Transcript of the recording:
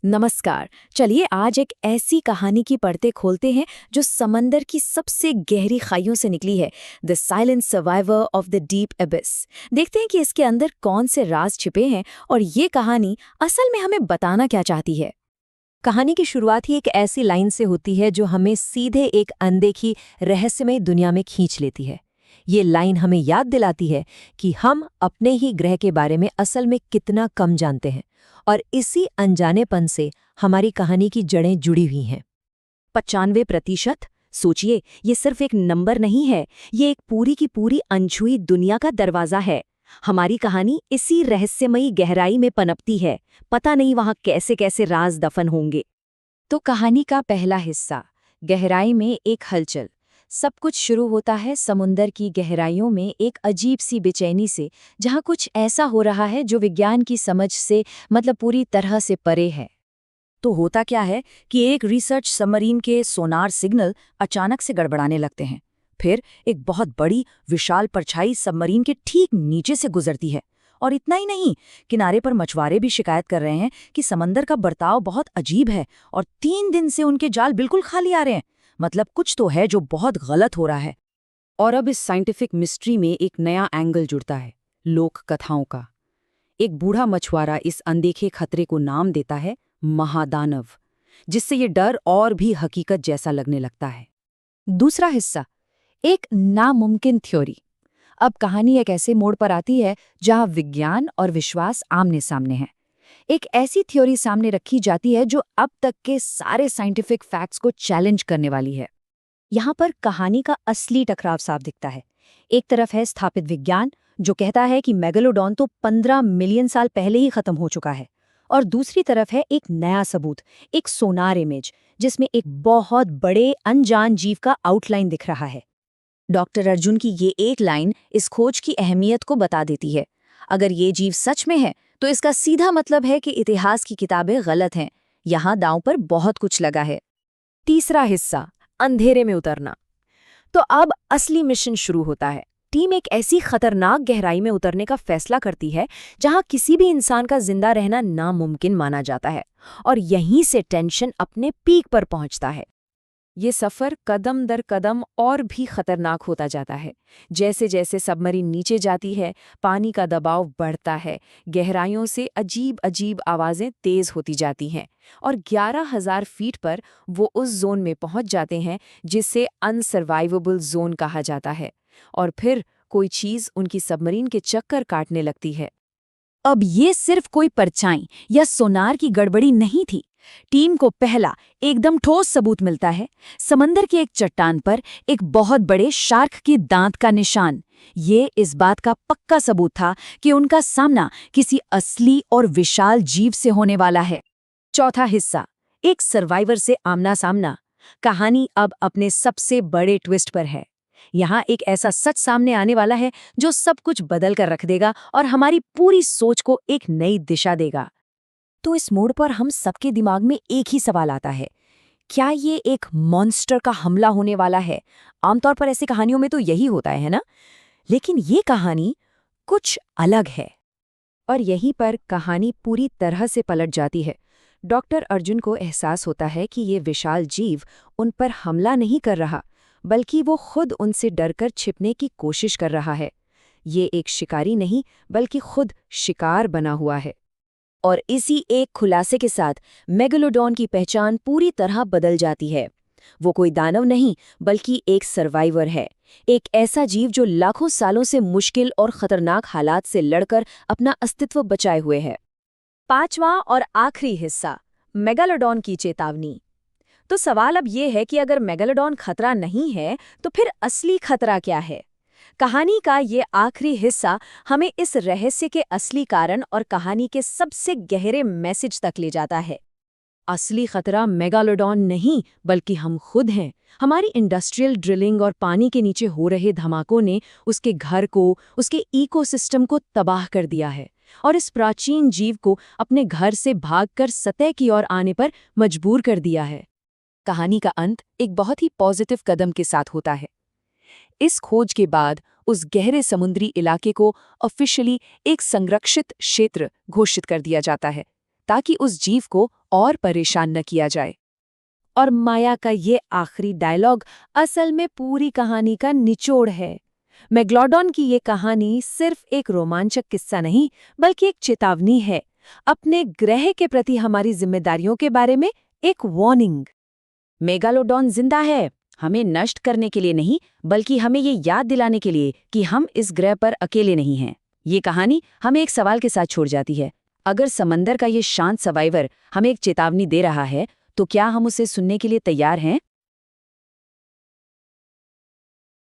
नमस्कार। चलिए आज एक ऐसी कहानी की परतें खोलते हैं जो समंदर की सबसे गहरी खाइयों से निकली है। The silent survivor of the deep एबिस। देखते हैं कि इसके अंदर कौन से राज छिपे हैं और ये कहानी असल में हमें बताना क्या चाहती है। कहानी की शुरुआत ही एक ऐसी लाइन से होती है जो हमें सीधे एक अनदेखी रहस्यमय दुनिया में खींच लेती है। ये लाइन हमें याद दिलाती है कि हम अपने ही ग्रह के बारे में असल में कितना कम जानते हैं और इसी अनजानेपन से हमारी कहानी की जड़ें जुड़ी हुई हैं। 95%। सोचिए, ये सिर्फ एक नंबर नहीं है, ये एक पूरी की पूरी अनछुई दुनिया का दरवाजा है। हमारी कहानी इसी रहस्यमयी गहराई में पनपती है। पता नहीं वहां कैसे कैसे राज दफन होंगे। तो कहानी का पहला हिस्सा, गहराई में एक हलचल। सब कुछ शुरू होता है समुंदर की गहराइयों में एक अजीब सी बेचैनी से, जहां कुछ ऐसा हो रहा है जो विज्ञान की समझ से पूरी तरह से परे है। तो होता क्या है कि एक रिसर्च सबमरीन के सोनार सिग्नल अचानक से गड़बड़ाने लगते हैं। फिर एक बहुत बड़ी विशाल परछाई सबमरीन के ठीक नीचे से गुजरती है। और इतना ही नहीं, किनारे पर मछुआरे भी शिकायत कर रहे हैं कि समंदर का बर्ताव बहुत अजीब है और 3 दिन से उनके जाल बिल्कुल खाली आ रहे हैं। मतलब कुछ तो है जो बहुत गलत हो रहा है। और अब इस साइंटिफिक मिस्ट्री में एक नया एंगल जुड़ता है, लोक कथाओं का। एक बूढ़ा मछुआरा इस अनदेखे खतरे को नाम देता है महादानव, जिससे ये डर और भी हकीकत जैसा लगने लगता है। दूसरा हिस्सा, एक नामुमकिन थ्योरी। अब कहानी एक ऐसे मोड़ पर आती है जहां विज्ञान और विश्वास आमने सामने हैं। एक ऐसी थ्योरी सामने रखी जाती है जो अब तक के सारे साइंटिफिक फैक्ट्स को चैलेंज करने वाली है। यहाँ पर कहानी का असली टकराव साफ दिखता है। एक तरफ है स्थापित विज्ञान, जो कहता है कि मेगालोडॉन तो 15 मिलियन साल पहले ही खत्म हो चुका है, और दूसरी तरफ है एक नया सबूत, एक सोनार इमेज, जिसमें एक बहुत बड़े अनजान जीव का आउटलाइन दिख रहा है। डॉक्टर अर्जुन की ये एक लाइन इस खोज की अहमियत को बता देती है। अगर ये जीव सच में है तो इसका सीधा मतलब है कि इतिहास की किताबें गलत हैं। यहाँ दांव पर बहुत कुछ लगा है। तीसरा हिस्सा, अंधेरे में उतरना। तो अब असली मिशन शुरू होता है। टीम एक ऐसी खतरनाक गहराई में उतरने का फैसला करती है जहां किसी भी इंसान का जिंदा रहना नामुमकिन माना जाता है, और यहीं से टेंशन अपने पीक पर पहुंचता है। ये सफर कदम दर कदम और भी खतरनाक होता जाता है। जैसे जैसे सबमरीन नीचे जाती है, पानी का दबाव बढ़ता है, गहराइयों से अजीब अजीब आवाजें तेज होती जाती हैं, और 11,000 फीट पर वो उस जोन में पहुंच जाते हैं जिसे अनसर्वाइवेबल जोन कहा जाता है। और फिर कोई चीज उनकी सबमरीन के चक्कर काटने लगती है। अब ये सिर्फ कोई परछाई या सोनार की गड़बड़ी नहीं थी। टीम को पहला एकदम ठोस सबूत मिलता है। समंदर की एक चट्टान पर एक बहुत बड़े शार्क के दांत का निशान। ये इस बात का पक्का सबूत था कि उनका सामना किसी असली और विशाल जीव से होने वाला है। चौथा हिस्सा, एक सर्वाइवर से आमना सामना। कहानी अब अपने सबसे बड़े ट्विस्ट पर है। यहाँ एक ऐसा सच सामने आने वाला है जो सब कुछ बदल कर रख देगा और हमारी पूरी सोच को एक नई दिशा देगा। तो इस मोड़ पर हम सबके दिमाग में एक ही सवाल आता है, क्या ये एक मॉन्स्टर का हमला होने वाला है? आमतौर पर ऐसी कहानियों में तो यही होता है ना? लेकिन ये कहानी कुछ अलग है। और यहीं पर कहानी पूरी तरह से पलट जाती है। डॉक्टर अर्जुन को एहसास होता है कि ये विशाल जीव उन पर हमला नहीं कर रहा, बल्कि वो खुद उनसे डरकर छिपने की कोशिश कर रहा है। ये एक शिकारी नहीं, बल्कि खुद शिकार बना हुआ है। और इसी एक खुलासे के साथ मेगालोडॉन की पहचान पूरी तरह बदल जाती है। वो कोई दानव नहीं, बल्कि एक सर्वाइवर है। एक ऐसा जीव जो लाखों सालों से मुश्किल और खतरनाक हालात से लड़कर अपना अस्तित्व बचाए हुए है। पांचवा और आखिरी हिस्सा, मेगालोडॉन की चेतावनी। तो सवाल अब ये है कि अगर मेगालोडॉन खतरा नहीं है, तो फिर असली खतरा क्या है? कहानी का ये आखिरी हिस्सा हमें इस रहस्य के असली कारण और कहानी के सबसे गहरे मैसेज तक ले जाता है। असली खतरा मेगालोडॉन नहीं, बल्कि हम खुद हैं। हमारी इंडस्ट्रियल ड्रिलिंग और पानी के नीचे हो रहे धमाकों ने उसके घर को, उसके इकोसिस्टम को तबाह कर दिया है, और इस प्राचीन जीव को अपने घर से भागकर सतह की ओर आने पर मजबूर कर दिया है। कहानी का अंत एक बहुत ही पॉजिटिव कदम के साथ होता है। इस खोज के बाद उस गहरे समुद्री इलाके को ऑफिशियली एक संरक्षित क्षेत्र घोषित कर दिया जाता है, ताकि उस जीव को और परेशान न किया जाए। और माया का ये आखिरी डायलॉग असल में पूरी कहानी का निचोड़ है। मेगलोडॉन की ये कहानी सिर्फ एक रोमांचक किस्सा नहीं, बल्कि एक चेतावनी है, अपने ग्रह के प्रति हमारी जिम्मेदारियों के बारे में एक वार्निंग। मेगालोडॉन जिंदा है, हमें नष्ट करने के लिए नहीं, बल्कि हमें ये याद दिलाने के लिए कि हम इस ग्रह पर अकेले नहीं हैं। ये कहानी हमें एक सवाल के साथ छोड़ जाती है। अगर समंदर का ये शांत सर्वाइवर हमें एक चेतावनी दे रहा है, तो क्या हम उसे सुनने के लिए तैयार हैं?